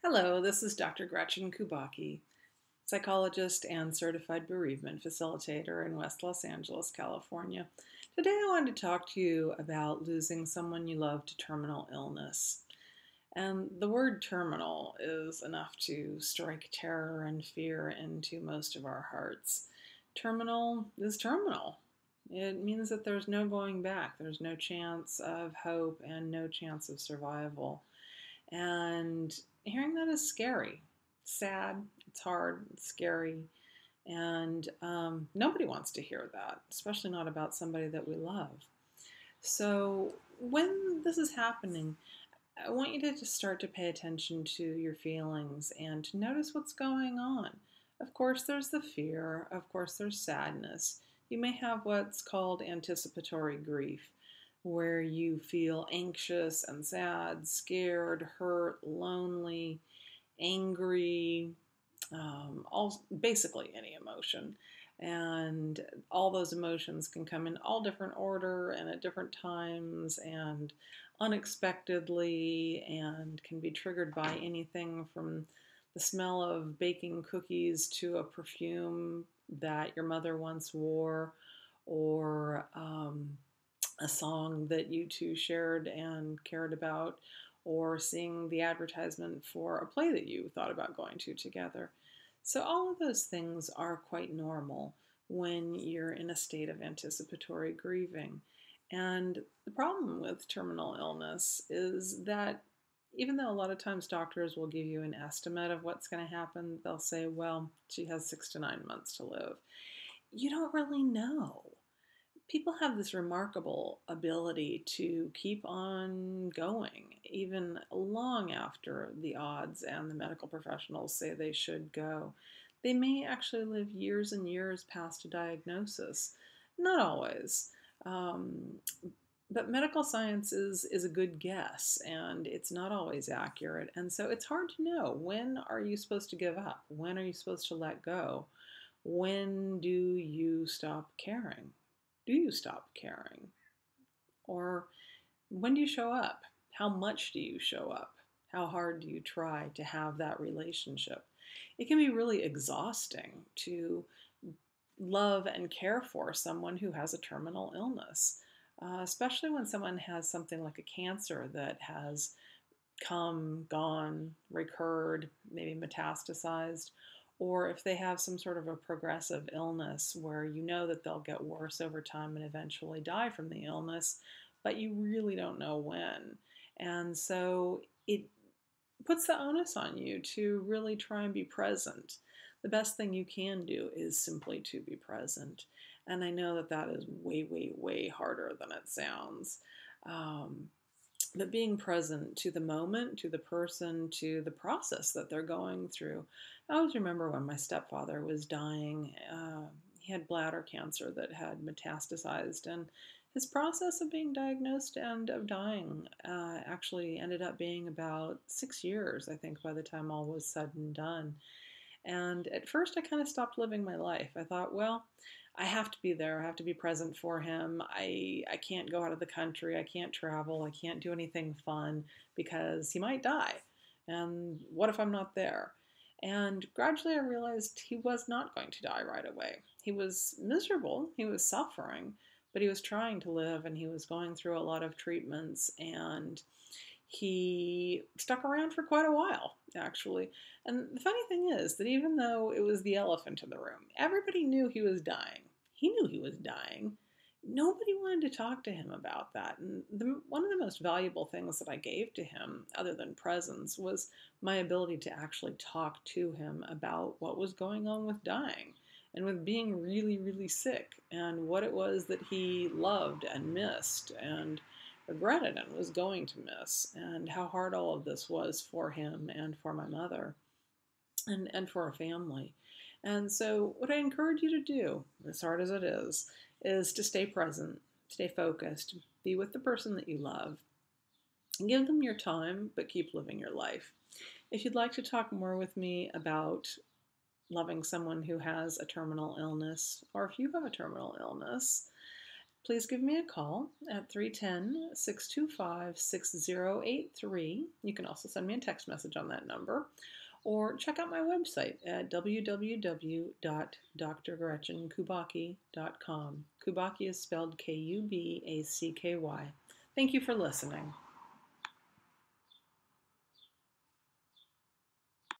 Hello, this is Dr. Gretchen Kubacki, psychologist and certified bereavement facilitator in West Los Angeles, California. Today I wanted to talk to you about losing someone you love to terminal illness. And the word terminal is enough to strike terror and fear into most of our hearts. Terminal is terminal. It means that there's no going back. There's no chance of hope and no chance of survival. And hearing that is scary, sad, it's hard, it's scary, and nobody wants to hear that, especially not about somebody that we love. So when this is happening, I want you to just start to pay attention to your feelings and to notice what's going on. Of course, there's the fear. Of course, there's sadness. You may have what's called anticipatory grief, where you feel anxious and sad, scared, hurt, lonely, angry, basically any emotion. And all those emotions can come in all different order and at different times and unexpectedly, and can be triggered by anything from the smell of baking cookies to a perfume that your mother once wore, or a song that you two shared and cared about, or seeing the advertisement for a play that you thought about going to together. So, all of those things are quite normal when you're in a state of anticipatory grieving. And the problem with terminal illness is that even though a lot of times doctors will give you an estimate of what's going to happen, they'll say, well, she has 6 to 9 months to live. You don't really know. People have this remarkable ability to keep on going, even long after the odds and the medical professionals say they should go. They may actually live years and years past a diagnosis. Not always. Um, but medical science is a good guess, and it's not always accurate. And so it's hard to know, when are you supposed to give up? When are you supposed to let go? When do you stop caring? Do you stop caring? Or when do you show up? How much do you show up? How hard do you try to have that relationship? It can be really exhausting to love and care for someone who has a terminal illness, especially when someone has something like a cancer that has come, gone, recurred, maybe metastasized, or if they have some sort of a progressive illness where you know that they'll get worse over time and eventually die from the illness, but you really don't know when. And so it puts the onus on you to really try and be present. The best thing you can do is simply to be present. And I know that that is way, way, way harder than it sounds. Um, but being present to the moment, to the person, to the process that they're going through. I always remember when my stepfather was dying. He had bladder cancer that had metastasized, and his process of being diagnosed and of dying actually ended up being about 6 years, I think, by the time all was said and done. And at first, I kind of stopped living my life. I thought, well, I have to be there. I have to be present for him. I can't go out of the country. I can't travel. I can't do anything fun because he might die. And what if I'm not there? And gradually, I realized he was not going to die right away. He was miserable. He was suffering, but he was trying to live, and he was going through a lot of treatments, and he stuck around for quite a while, actually. And the funny thing is that even though it was the elephant in the room, everybody knew he was dying. He knew he was dying. Nobody wanted to talk to him about that. And one of the most valuable things that I gave to him, other than presence, was my ability to actually talk to him about what was going on with dying and with being really, really sick, and what it was that he loved and missed and regretted and was going to miss, and how hard all of this was for him and for my mother and for our family. And so, what I encourage you to do, as hard as it is to stay present, stay focused, be with the person that you love, and give them your time, but keep living your life. If you'd like to talk more with me about loving someone who has a terminal illness, or if you have a terminal illness, please give me a call at 310-625-6083. You can also send me a text message on that number, or check out my website at www.drgretchenkubacki.com. Kubacki is spelled Kubacky. Thank you for listening.